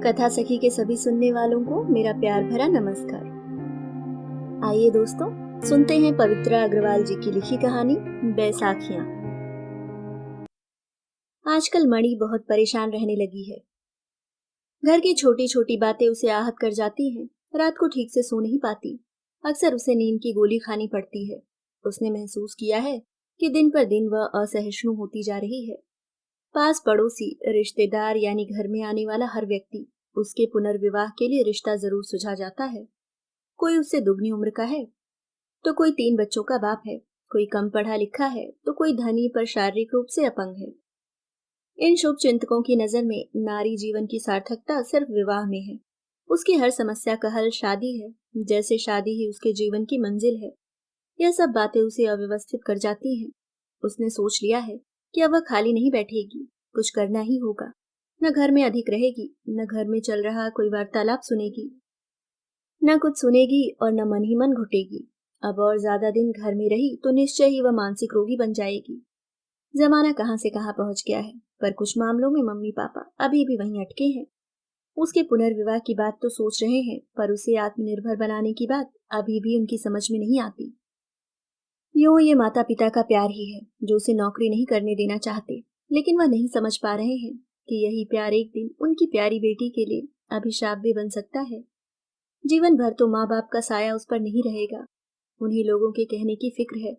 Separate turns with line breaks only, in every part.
कथा सखी के सभी सुनने वालों को मेरा प्यार भरा नमस्कार। आइए दोस्तों, सुनते हैं पवित्रा अग्रवाल जी की लिखी कहानी बैसाखियां। आजकल मणि बहुत परेशान रहने लगी है। घर की छोटी छोटी बातें उसे आहत कर जाती हैं। रात को ठीक से सो नहीं पाती। अक्सर उसे नींद की गोली खानी पड़ती है। उसने महसूस किया है कि दिन पर दिन वह असहिष्णु होती जा रही है। पास पड़ोसी, रिश्तेदार यानी घर में आने वाला हर व्यक्ति उसके पुनर्विवाह के लिए रिश्ता जरूर सुझा जाता है। कोई उससे दुगनी उम्र का है तो कोई 3 बच्चों का बाप है, कोई कम पढ़ा लिखा है तो कोई धनी पर शारीरिक रूप से अपंग है। इन शुभ चिंतकों की नजर में नारी जीवन की सार्थकता सिर्फ विवाह में है। उसकी हर समस्या का हल शादी है, जैसे शादी ही उसके जीवन की मंजिल है। यह सब बातें उसे अव्यवस्थित कर जाती हैं। उसने सोच लिया है कि अब वह खाली नहीं बैठेगी, कुछ करना ही होगा। न घर में अधिक रहेगी, न घर में चल रहा कोई वार्तालाप सुनेगी, न कुछ सुनेगी और न मन ही मन घुटेगी। अब और ज्यादा दिन घर में रही तो निश्चय ही वह मानसिक रोगी बन जाएगी। जमाना कहाँ से कहाँ पहुंच गया है, पर कुछ मामलों में मम्मी पापा अभी भी वहीं अटके हैं। उसके पुनर्विवाह की बात तो सोच रहे हैं, पर उसे आत्मनिर्भर बनाने की बात अभी भी उनकी समझ में नहीं आती। यूं ये माता पिता का प्यार ही है जो उसे नौकरी नहीं करने देना चाहते, लेकिन वह नहीं समझ पा रहे हैं कि यही प्यार एक दिन उनकी प्यारी बेटी के लिए अभिशाप भी बन सकता है। जीवन भर तो माँ बाप का साया उस पर नहीं रहेगा। उन्हीं लोगों के कहने की फिक्र है।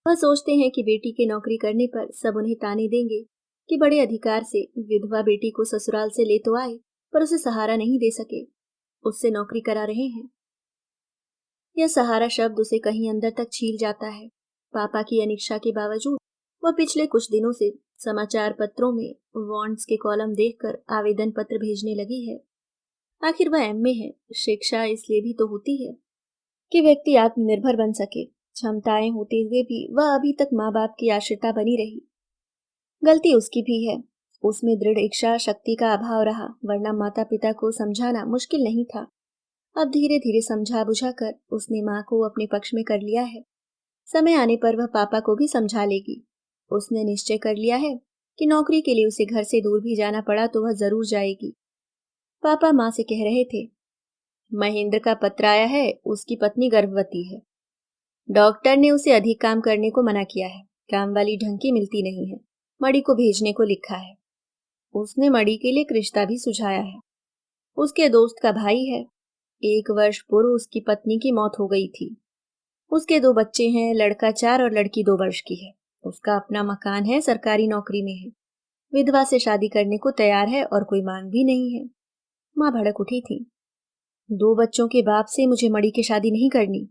वह सोचते हैं कि बेटी के नौकरी करने पर सब उन्हें ताने देंगे कि बड़े अधिकार से विधवा बेटी को ससुराल से ले तो आए, पर उसे सहारा नहीं दे सके, उससे नौकरी करा रहे हैं। यह सहारा शब्द उसे कहीं अंदर तक छील जाता है। पापा की अनिच्छा के बावजूद वह पिछले कुछ दिनों से समाचार पत्रों में वांट्स के कॉलम देखकर आवेदन पत्र भेजने लगी है। आखिर वह एमए है। शिक्षा इसलिए भी तो होती है कि व्यक्ति आत्मनिर्भर बन सके। क्षमताएं होते हुए भी वह अभी तक माँ बाप की आश्रिता बनी रही। गलती उसकी भी है। उसमें दृढ़ इच्छा शक्ति का अभाव रहा, वरना माता पिता को समझाना मुश्किल नहीं था। अब धीरे धीरे समझा बुझा कर उसने माँ को अपने पक्ष में कर लिया है। समय आने पर वह पापा को भी समझा लेगी। उसने निश्चय कर लिया है कि नौकरी के लिए उसे घर से दूर भी जाना पड़ा तो वह जरूर जाएगी। पापा माँ से कह रहे थे, महेंद्र का पत्र आया है, उसकी पत्नी गर्भवती है। डॉक्टर ने उसे अधिक काम करने को मना किया है। काम वाली ढंग की मिलती नहीं है। मणि को भेजने को लिखा है। उसने मणि के लिए एक रिश्ता भी सुझाया है। उसके दोस्त का भाई है। 1 वर्ष पूर्व उसकी पत्नी की मौत हो गई थी। उसके 2 बच्चे हैं, लड़का 4 और लड़की 2 वर्ष की है। उसका अपना मकान है, सरकारी नौकरी में है। विधवा से शादी करने को तैयार है और कोई मांग भी नहीं है। माँ भड़क उठी थी। 2 बच्चों के बाप से मुझे मणि की शादी नहीं करनी।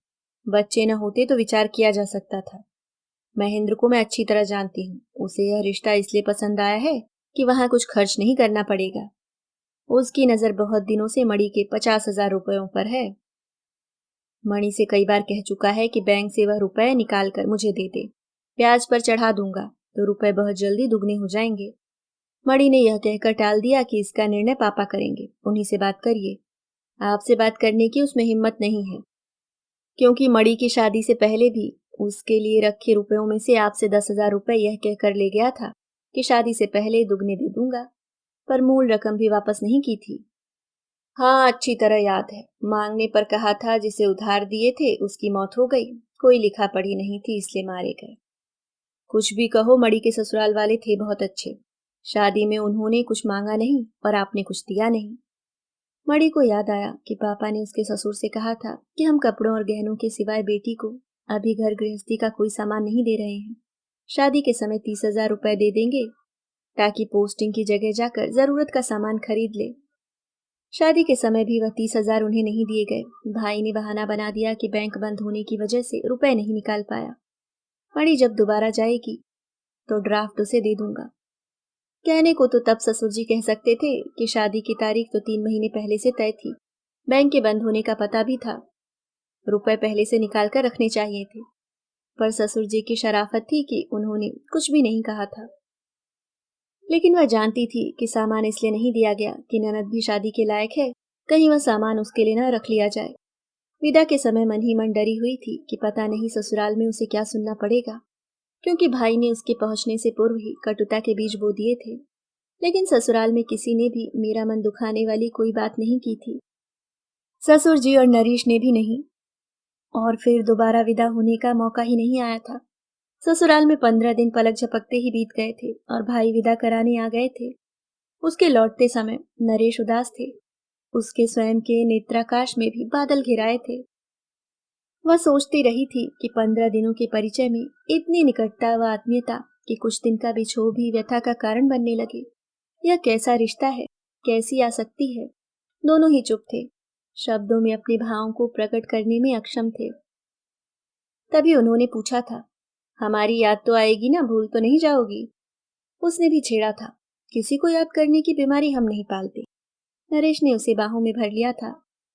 बच्चे न होते तो विचार किया जा सकता था। महेंद्र को मैं अच्छी तरह जानती हूँ। उसे यह रिश्ता इसलिए पसंद आया है कि वहां कुछ खर्च नहीं करना पड़ेगा। उसकी नजर बहुत दिनों से मणि के 50,000 रुपयों पर है। मणि से कई बार कह चुका है कि बैंक से वह रुपए निकाल कर मुझे दे दे। ब्याज पर चढ़ा दूंगा तो रुपए बहुत जल्दी दुगने हो जाएंगे। मणि ने यह कहकर टाल दिया कि इसका निर्णय पापा करेंगे, उन्हीं से बात करिए। आपसे बात करने की उसमें हिम्मत नहीं है, क्योंकि मणि की शादी से पहले भी उसके लिए रखे रुपयों में से आपसे 10,000 रुपए यह कहकर ले गया था कि शादी से पहले दुगने दे दूंगा, पर मूल रकम भी वापस नहीं की थी। हाँ, अच्छी तरह याद है। मांगने पर कहा था जिसे उधार दिए थे उसकी मौत हो गई। कोई लिखा पढ़ी नहीं थी इसलिए मारे गए। कुछ भी कहो, मणि के ससुराल वाले थे बहुत अच्छे। शादी में उन्होंने कुछ मांगा नहीं और आपने कुछ दिया नहीं। मणि को याद आया कि पापा ने उसके ससुर से कहा था कि हम कपड़ों और गहनों के सिवाय बेटी को अभी घर गृहस्थी का कोई सामान नहीं दे रहे हैं। शादी के समय 30,000 रुपए दे देंगे ताकि पोस्टिंग की जगह जाकर जरूरत का सामान खरीद ले। शादी के समय भी वह 30,000 उन्हें नहीं दिए गए। भाई ने बहाना बना दिया कि बैंक बंद होने की वजह से रुपए नहीं निकाल पाया। मणि जब दोबारा जाएगी तो ड्राफ्ट उसे दे दूंगा। कहने को तो तब ससुर जी कह सकते थे कि शादी की तारीख तो 3 महीने पहले से तय थी। बैंक के बंद होने का पता भी था। रुपए पहले से निकाल कर रखने चाहिए थे, पर ससुर जी की शराफत थी कि उन्होंने कुछ भी नहीं कहा था। लेकिन वह जानती थी कि सामान इसलिए नहीं दिया गया कि ननद भी शादी के लायक है, कहीं वह सामान उसके लिए न रख लिया जाए। विदा के समय मन ही मन डरी हुई थी कि पता नहीं ससुराल में उसे क्या सुनना पड़ेगा, क्योंकि भाई ने उसके पहुंचने से पूर्व ही कटुता के बीज बो दिए थे। लेकिन ससुराल में किसी ने भी मेरा मन दुखाने वाली कोई बात नहीं की थी। ससुर जी और नरेश ने भी नहीं। और फिर दोबारा विदा होने का मौका ही नहीं आया था। ससुराल में 15 दिन पलक झपकते ही बीत गए थे और भाई विदा कराने आ गए थे। उसके लौटते समय नरेश उदास थे। उसके स्वयं के नेत्राकाश में भी बादल घिराए थे। वह सोचती रही थी कि 15 दिनों के परिचय में इतनी निकटता व आत्मीयता कि कुछ दिन का बिछोह भी व्यथा का कारण बनने लगे। यह कैसा रिश्ता है, कैसी आसक्ति है। दोनों ही चुप थे, शब्दों में अपने भावों को प्रकट करने में अक्षम थे। तभी उन्होंने पूछा था, हमारी याद तो आएगी ना, भूल तो नहीं जाओगी? उसने भी छेड़ा था, किसी को याद करने की बीमारी हम नहीं पालते। नरेश ने उसे बाहों में भर लिया था।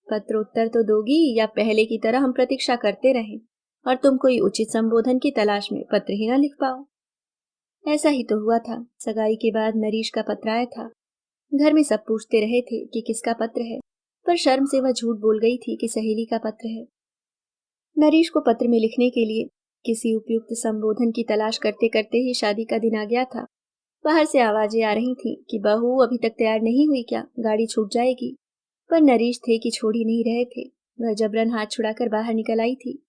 पत्र उत्तर तो दोगी या पहले की तरह हम प्रतीक्षा करते रहें और तुम कोई उचित संबोधन की तलाश में पत्र ही ना लिख पाओ? ऐसा ही तो हुआ था। सगाई के बाद नरेश का पत्र आया था। घर में सब पूछते रहे थे कि किसका पत्र है, पर शर्म से वह झूठ बोल गई थी कि सहेली का पत्र है। नरेश को पत्र में लिखने के लिए किसी उपयुक्त संबोधन की तलाश करते करते ही शादी का दिन आ गया था। बाहर से आवाजें आ रही थीं कि बहू अभी तक तैयार नहीं हुई क्या, गाड़ी छूट जाएगी। पर नरेश थे कि छोड़ ही नहीं रहे थे। वह जबरन हाथ छुड़ाकर बाहर निकल आई थी।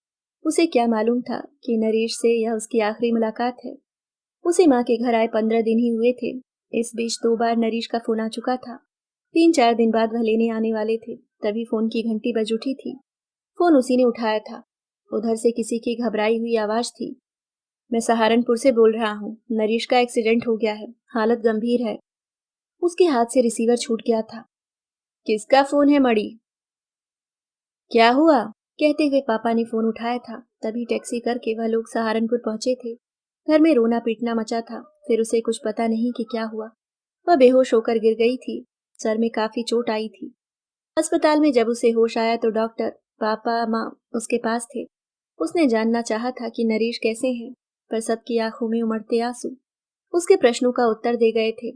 उसे क्या मालूम था कि नरेश से यह उसकी आखिरी मुलाकात है। उसे माँ के घर आए 15 दिन ही हुए थे। इस बीच 2 बार नरेश का फोन आ चुका था। 3-4 दिन बाद वह लेने आने वाले थे। तभी फोन की घंटी बज उठी थी। फोन उसी ने उठाया था। उधर से किसी की घबराई हुई आवाज थी। मैं सहारनपुर से बोल रहा हूँ, नरेश का एक्सीडेंट हो गया है, हालत गंभीर है। उसके हाथ से रिसीवर छूट गया था। किसका फोन है मड़ी? क्या हुआ? कहते हुए पापा ने फोन उठाया था। तभी टैक्सी करके वह लोग सहारनपुर पहुंचे थे। घर में रोना पीटना मचा था। फिर उसे कुछ पता नहीं कि क्या हुआ। वह बेहोश होकर गिर गई थी। सर में काफी चोट आई थी। अस्पताल में जब उसे होश आया तो डॉक्टर, पापा, माँ उसके पास थे। उसने जानना चाहा था कि नरेश कैसे हैं, पर सबकी आंखों में उमड़ते आंसू उसके प्रश्नों का उत्तर दे गए थे।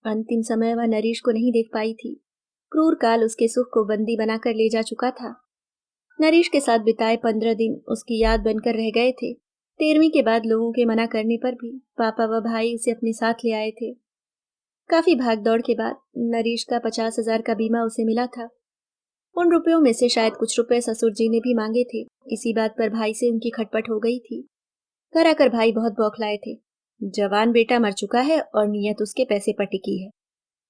अंतिम समय वह नरेश को नहीं देख पाई थी। क्रूर काल उसके सुख को बंदी बनाकर ले जा चुका था। नरेश के साथ बिताए 15 दिन उसकी याद बनकर रह गए थे। 13वीं के बाद लोगों के मना करने पर भी पापा व भाई उसे अपने साथ ले आए थे। काफी भाग दौड़ के बाद नरेश का 50,000 का बीमा उसे मिला था। उन रुपयों में से शायद कुछ रुपए ससुर जी ने भी मांगे थे। इसी बात पर भाई से उनकी खटपट हो गई थी। घर आकर भाई बहुत बौखलाए थे। जवान बेटा मर चुका है और नियत उसके पैसे पर टिकी है।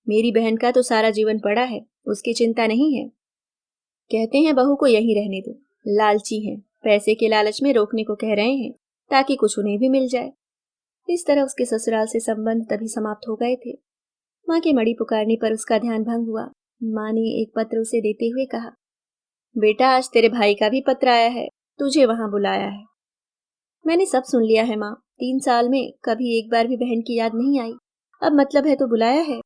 मेरी बहन का तो सारा जीवन पड़ा है, उसकी चिंता नहीं है। कहते हैं बहू को यहीं रहने दो, लालची हैं, पैसे के लालच में रोकने को कह रहे हैं ताकि कुछ उन्हें भी मिल जाए। इस तरह उसके ससुराल से संबंध तभी समाप्त हो गए थे। माँ के मड़ी पुकारने पर उसका ध्यान भंग हुआ। माँ ने एक पत्र उसे देते हुए कहा, बेटा आज तेरे भाई का भी पत्र आया है, तुझे वहां बुलाया है। मैंने सब सुन लिया है माँ। 3 साल में कभी एक बार भी बहन की याद नहीं आई। अब मतलब है तो बुलाया है।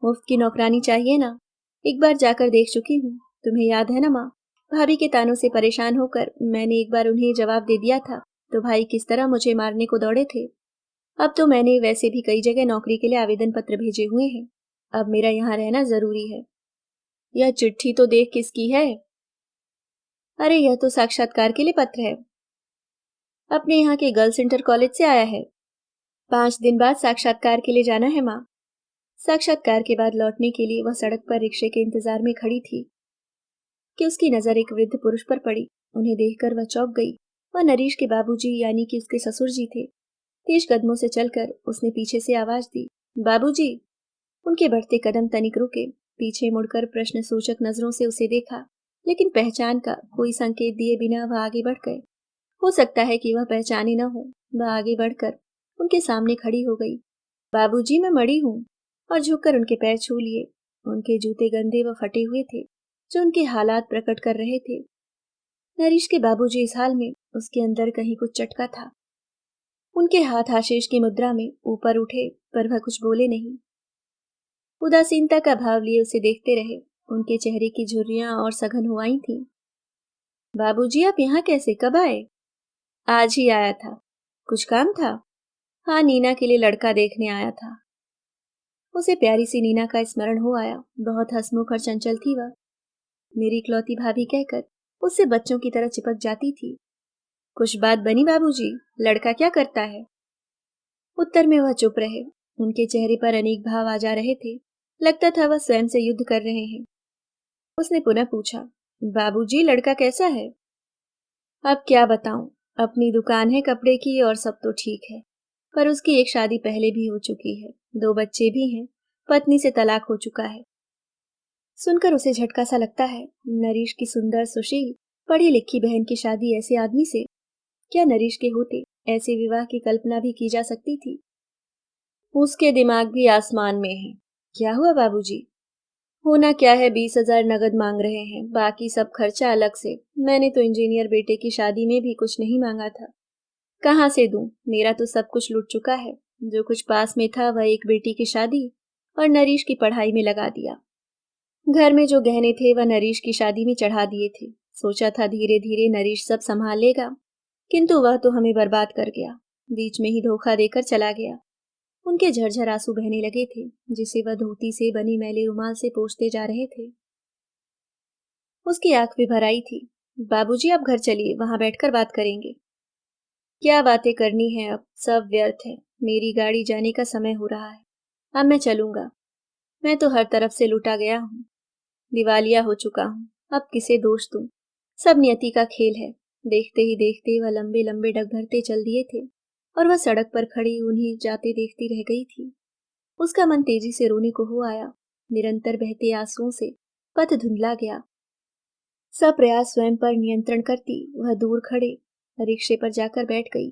मुफ्त की नौकरानी चाहिए ना। एक बार जाकर देख चुकी हूँ। तुम्हें याद है ना माँ, भाभी के तानों से परेशान होकर मैंने एक बार उन्हें जवाब दे दिया था तो भाई किस तरह मुझे मारने को दौड़े थे। अब तो मैंने वैसे भी कई जगह नौकरी के लिए आवेदन पत्र भेजे हुए हैं। अब मेरा यहाँ रहना जरूरी है। यह चिट्ठी तो देख किसकी है? अरे यह तो साक्षात्कार के लिए पत्र है। अपने यहाँ के गर्ल्स इंटर कॉलेज से आया है। 5 दिन बाद साक्षात्कार के लिए जाना है माँ। साक्षात्कार के बाद लौटने के लिए वह सड़क पर रिक्शे के इंतजार में खड़ी थी कि उसकी नजर एक वृद्ध पुरुष पर पड़ी। उन्हें देखकर वह चौंक गई। वह नरेश के बाबूजी यानी कि उसके ससुर जी थे। तेज कदमों से चलकर उसने पीछे से आवाज दी, बाबूजी। उनके बढ़ते कदम तनिक रुके। पीछे मुड़कर प्रश्न सूचक नजरों से उसे देखा, लेकिन पहचान का कोई संकेत दिए बिना वह आगे बढ़ गए। हो सकता है कि वह पहचाने न हो। वह आगे बढ़कर उनके सामने खड़ी हो गई। बाबूजी मैं मड़ी हूँ, और झुककर उनके पैर छू लिए। उनके जूते गंदे व फटे हुए थे, जो उनके हालात प्रकट कर रहे थे। नरेश के बाबूजी इस हाल में उसके अंदर कहीं कुछ चटका था। उनके हाथ आशीष की मुद्रा में ऊपर उठे, पर वह कुछ बोले नहीं। उदासीनता का भाव लिए उसे देखते रहे। उनके चेहरे की झुर्रियां और सघन हो आई थीं। बाबूजी आप यहाँ कैसे, कब आए? आज ही आया था। कुछ काम था? हाँ, नीना के लिए लड़का देखने आया था। उसे प्यारी सी नीना का स्मरण हो आया। बहुत हंसमुख और चंचल थी वह। मेरी इकलौती भाभी कहकर उससे बच्चों की तरह चिपक जाती थी। कुछ बात बनी बाबूजी? लड़का क्या करता है? उत्तर में वह चुप रहे। उनके चेहरे पर अनेक भाव आ जा रहे थे। लगता था वह स्वयं से युद्ध कर रहे हैं। उसने पुनः पूछा, बाबूजी, लड़का कैसा है? अब क्या बताऊं, अपनी दुकान है कपड़े की और सब तो ठीक है, पर उसकी एक शादी पहले भी हो चुकी है, 2 बच्चे भी हैं, पत्नी से तलाक हो चुका है। सुनकर उसे झटका सा लगता है। नरेश की सुंदर, सुशील, पढ़ी लिखी बहन की शादी ऐसे आदमी से? क्या नरेश के होते ऐसे विवाह की कल्पना भी की जा सकती थी? उसके दिमाग भी आसमान में है। क्या हुआ बाबूजी? होना क्या है, 20,000 नगद मांग रहे हैं, बाकी सब खर्चा अलग से। मैंने तो इंजीनियर बेटे की शादी में भी कुछ नहीं मांगा था। कहाँ से दूं? मेरा तो सब कुछ लुट चुका है। जो कुछ पास में था वह एक बेटी की शादी और नरीश की पढ़ाई में लगा दिया। घर में जो गहने थे वह नरीश की शादी में चढ़ा दिए थे। सोचा था धीरे धीरे नरीश सब संभाल लेगा, किंतु वह तो हमें बर्बाद कर गया। बीच में ही धोखा देकर चला गया। उनके झरझर आंसू बहने लगे थे, जिसे वह धोती से बनी मैले रुमाल से पोंछते जा रहे थे। उसकी आंख भी भर आई थी। बाबूजी, आप घर चलिए, वहां बैठकर बात करेंगे। क्या बातें करनी है, अब सब व्यर्थ है। मेरी गाड़ी जाने का समय हो रहा है। अब मैं चलूंगा। मैं तो हर तरफ से लूटा गया हूँ, दिवालिया हो चुका हूँ। अब किसे दोष दूं? सब नियति का खेल है। देखते ही देखते वह लंबे लंबे डग भरते चल दिए थे और वह सड़क पर खड़ी उन्हें जाते देखती रह गई थी। उसका मन तेजी से रोने को हो आया। निरंतर बहते आंसुओं से पथ धुंधला गया। सब प्रयास स्वयं पर नियंत्रण करती वह दूर खड़े रिक्शे पर जाकर बैठ गई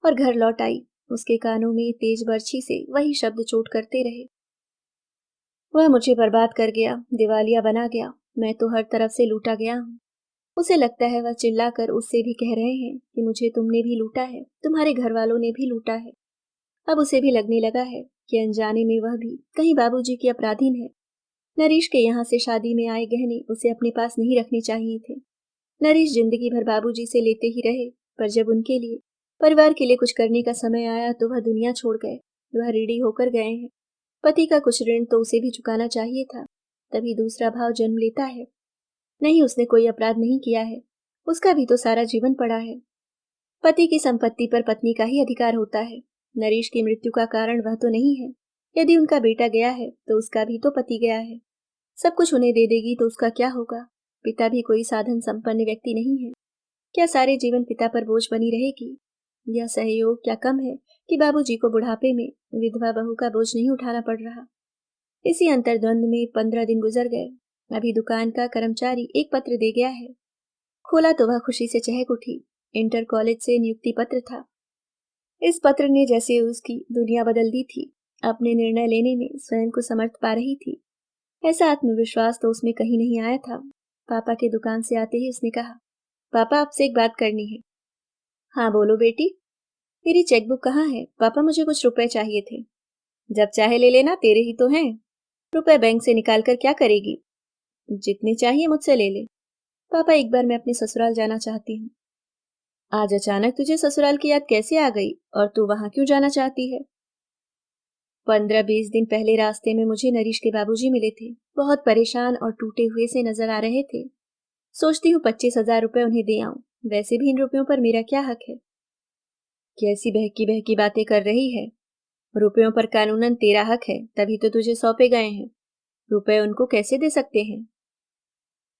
और घर लौट आई। उसके कानों में तेज बर्छी से वही शब्द चोट करते रहे। वह मुझे बर्बाद कर गया, दिवालिया बना गया। मैं तो हर तरफ से लूटा गया हूँ। उसे लगता है वह चिल्लाकर उससे भी कह रहे हैं कि मुझे तुमने भी लूटा है, तुम्हारे घर वालों ने भी लूटा है। अब उसे भी लगने लगा है कि अनजाने में वह भी कहीं बाबूजी की अपराधीन है। नरेश के यहाँ से शादी में आए गहने उसे अपने पास नहीं रखने चाहिए थे। नरेश जिंदगी भर बाबूजी से लेते ही रहे, पर जब उनके लिए, परिवार के लिए कुछ करने का समय आया तो वह दुनिया छोड़ गए। वह ऋणी होकर गए हैं। पति का कुछ ऋण तो उसे भी चुकाना चाहिए था, तभी दूसरा भाव जन्म लेता है। नहीं, उसने कोई अपराध नहीं किया है। उसका भी तो सारा जीवन पड़ा है। पति की संपत्ति पर पत्नी का ही अधिकार होता है। नरेश की मृत्यु का कारण वह तो नहीं है। यदि उनका बेटा गया है तो उसका भी तो पति गया है। सब कुछ उन्हें दे देगी तो उसका क्या होगा? पिता भी कोई साधन संपन्न व्यक्ति नहीं है। क्या सारे जीवन पिता पर बोझ बनी रहेगी? यह सहयोग क्या कम है कि बाबूजी को बुढ़ापे में विधवा बहू का बोझ नहीं उठाना पड़ रहा। इसी अंतर्द्वंद में 15 दिन गुजर गए। अभी दुकान का कर्मचारी एक पत्र दे गया है। खोला तो वह खुशी से चहक उठी। इंटर कॉलेज से नियुक्ति पत्र था। इस पत्र ने जैसे उसकी दुनिया बदल दी थी। अपने निर्णय लेने में स्वयं को समर्थ पा रही थी। ऐसा आत्मविश्वास तो उसमें कहीं नहीं आया था। पापा के दुकान से आते ही उसने कहा, पापा, आपसे एक बात करनी है। हाँ बोलो बेटी। मेरी चेकबुक कहाँ है? पापा, मुझे कुछ रुपए चाहिए थे। जब चाहे ले लेना, तेरे ही तो हैं। रुपए बैंक से निकाल कर क्या करेगी? जितने चाहिए मुझसे ले ले। पापा, एक बार मैं अपने ससुराल जाना चाहती हूँ। आज अचानक तुझे ससुराल की याद कैसे आ गई और तू वहां क्यों जाना चाहती है? 15-20 दिन पहले रास्ते में मुझे नरेश के बाबूजी मिले थे। बहुत परेशान और टूटे हुए से नजर आ रहे थे। सोचती हूँ 25,000 रुपए उन्हें दे आऊं। वैसे भी इन रुपयों पर मेरा क्या हक है? कैसी बहकी बहकी बातें कर रही है? रुपयों पर कानूनन तेरा हक है, तभी तो तुझे सौंपे गए हैं। रुपए उनको कैसे दे सकते हैं?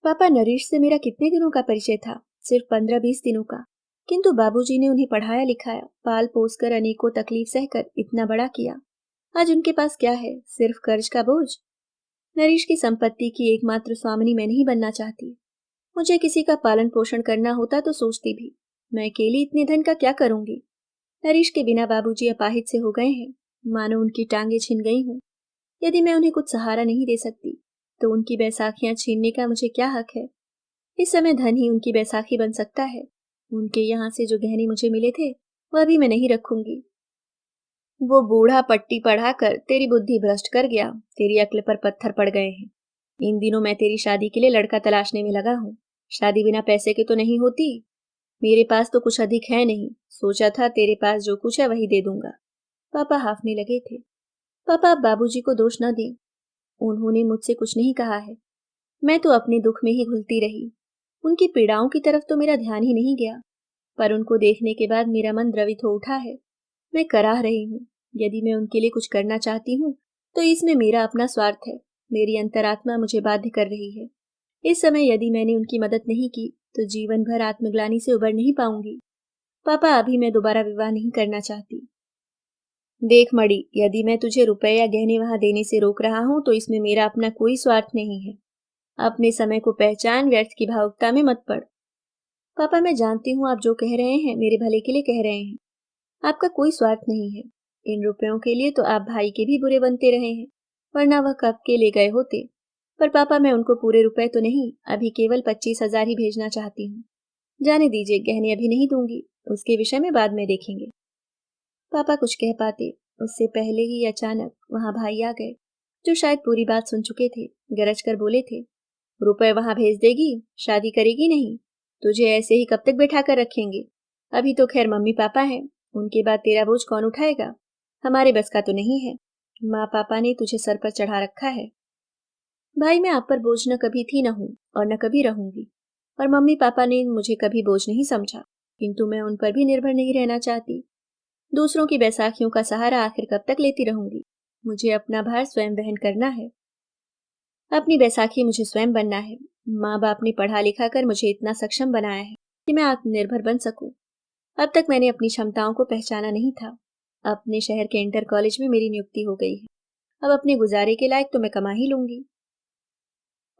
पापा, नरेश से मेरा कितने दिनों का परिचय था? सिर्फ 15-20 दिनों का। किंतु बाबूजी ने उन्हें पढ़ाया लिखाया, पाल पोस कर, अनेकों तकलीफ सहकर इतना बड़ा किया। आज उनके पास क्या है? सिर्फ कर्ज का बोझ। नरेश की संपत्ति की एकमात्र स्वामिनी मैं नहीं बनना चाहती। मुझे किसी का पालन पोषण करना होता तो सोचती भी। मैं अकेली इतने धन का क्या करूंगी? नरेश के बिना बाबूजी अपाहिज से हो गए हैं, मानो उनकी टांगे छिन गई हूं। यदि मैं उन्हें कुछ सहारा नहीं दे सकती तो उनकी बैसाखियां छीनने का मुझे क्या हक है? इस समय धन ही उनकी बैसाखी बन सकता है। उनके यहाँ से जो गहने मुझे मिले थे वह भी मैं नहीं रखूंगी। वो बूढ़ा पट्टी पढ़ाकर तेरी बुद्धि भ्रष्ट कर गया। तेरी अक्ल पर पत्थर पड़ गए हैं। इन दिनों मैं तेरी शादी के लिए लड़का तलाशने में लगा हूँ। शादी बिना पैसे के तो नहीं होती। मेरे पास तो कुछ अधिक है नहीं। सोचा था तेरे पास जो कुछ है वही दे दूंगा। पापा हाफने लगे थे। पापा, आप बाबूजी को दोष न दें। उन्होंने मुझसे कुछ नहीं कहा है। मैं तो अपने दुख में ही घुलती रही। उनकी पीड़ाओं की तरफ तो मेरा ध्यान ही नहीं गया, पर उनको देखने के बाद मेरा मन द्रवित हो उठा है। मैं कराह रही हूँ। यदि मैं उनके लिए कुछ करना चाहती हूँ तो इसमें मेरा अपना स्वार्थ है। मेरी अंतरात्मा मुझे बाध्य कर रही है। इस समय यदि मैंने उनकी मदद नहीं की तो जीवन भर आत्मग्लानि से उबर नहीं पाऊंगी। पापा, अभी मैं दोबारा विवाह नहीं करना चाहती। देख मणि, यदि मैं तुझे रुपए या गहने वहां देने से रोक रहा हूं तो इसमें मेरा अपना कोई स्वार्थ नहीं है। अपने समय को पहचान, व्यर्थ की भावुकता में मत पड़। पापा, मैं जानती हूँ आप जो कह रहे हैं मेरे भले के लिए कह रहे हैं। आपका कोई स्वार्थ नहीं है। इन रुपयों के लिए तो आप भाई के भी बुरे बनते रहे हैं, वरना वह कब के ले गए होते। पर पापा, मैं उनको पूरे रुपए तो नहीं, अभी केवल 25,000 ही भेजना चाहती हूँ। जाने दीजिए, गहने अभी नहीं दूंगी, उसके विषय में बाद में देखेंगे। पापा कुछ कह पाते उससे पहले ही अचानक वहां भाई आ गए, जो शायद पूरी बात सुन चुके थे। गरज कर बोले थे, रुपए वहां भेज देगी, शादी करेगी नहीं? तुझे ऐसे ही कब तक बैठा कर रखेंगे? अभी तो खैर मम्मी पापा हैं, उनके बाद तेरा बोझ कौन उठाएगा? हमारे बस का तो नहीं है। माँ पापा ने तुझे सर पर चढ़ा रखा है। भाई, मैं आप पर बोझ न कभी थी, न हूं और न कभी रहूंगी। और मम्मी पापा ने मुझे कभी बोझ नहीं समझा, किंतु मैं उन पर भी निर्भर नहीं रहना चाहती। दूसरों की बैसाखियों का सहारा आखिर कब तक लेती रहूंगी? मुझे अपना भार स्वयं वहन करना है। अपनी बैसाखी मुझे स्वयं बनना है। माँ बाप ने पढ़ा लिखा कर मुझे इतना सक्षम बनाया है कि मैं आत्मनिर्भर बन सकूं। अब तक मैंने अपनी क्षमताओं को पहचाना नहीं था। अपने शहर के इंटर कॉलेज में मेरी नियुक्ति हो गई है। अब अपने गुजारे के लायक तो मैं कमा ही लूंगी।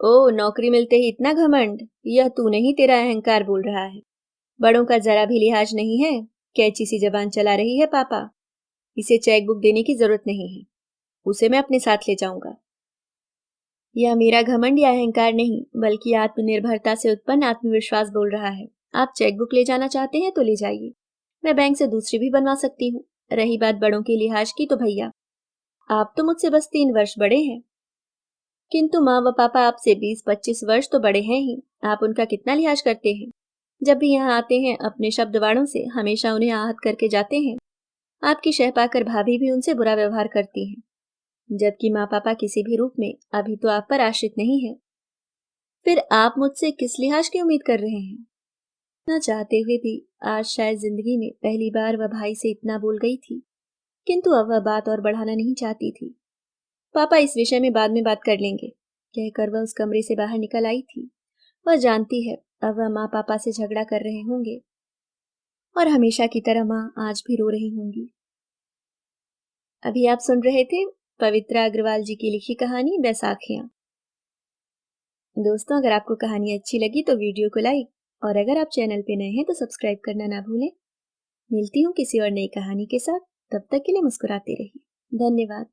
ओ, नौकरी मिलते ही इतना घमंड? यह तू नहीं, तेरा अहंकार बोल रहा है। बड़ों का जरा भी लिहाज नहीं है। कैची सी जबान चला रही है पापा। इसे चेक बुक देने की जरूरत नहीं है, उसे मैं अपने साथ ले जाऊंगा। यह मेरा घमंड या अहंकार नहीं, बल्कि आत्मनिर्भरता से उत्पन्न आत्मविश्वास बोल रहा है। आप चेक बुक ले जाना चाहते हैं तो ले जाइए, मैं बैंक से दूसरी भी बनवा सकती हूँ। रही बात बड़ों के लिहाज की, तो भैया, आप तो मुझसे बस 3 वर्ष बड़े हैं। किंतु माँ व पापा आपसे 20-25 वर्ष तो बड़े हैं ही। आप उनका कितना लिहाज करते हैं? जब भी यहाँ आते हैं अपने शब्द वाणों से हमेशा उन्हें आहत करके जाते हैं। आपकी शह पाकर भाभी भी उनसे बुरा व्यवहार करती हैं, जबकि माँ पापा किसी भी रूप में अभी तो आप पर आश्रित नहीं है। फिर आप मुझसे किस लिहाज की उम्मीद कर रहे हैं? न चाहते हुए भी आज शायद जिंदगी में पहली बार वह भाई से इतना बोल गई थी, किंतु अब वह बात और बढ़ाना नहीं चाहती थी। पापा, इस विषय में बाद में बात कर लेंगे, कहकर वह उस कमरे से बाहर निकल आई थी। वह जानती है अब वह माँ पापा से झगड़ा कर रहे होंगे और हमेशा की तरह माँ आज भी रो रही होंगी। अभी आप सुन रहे थे पवित्रा अग्रवाल जी की लिखी कहानी बैसाखियां। दोस्तों, अगर आपको कहानी अच्छी लगी तो वीडियो को लाइक और अगर आप चैनल पे नए हैं तो सब्सक्राइब करना ना भूलें। मिलती हूँ किसी और नई कहानी के साथ, तब तक के लिए मुस्कुराते रहिए। धन्यवाद।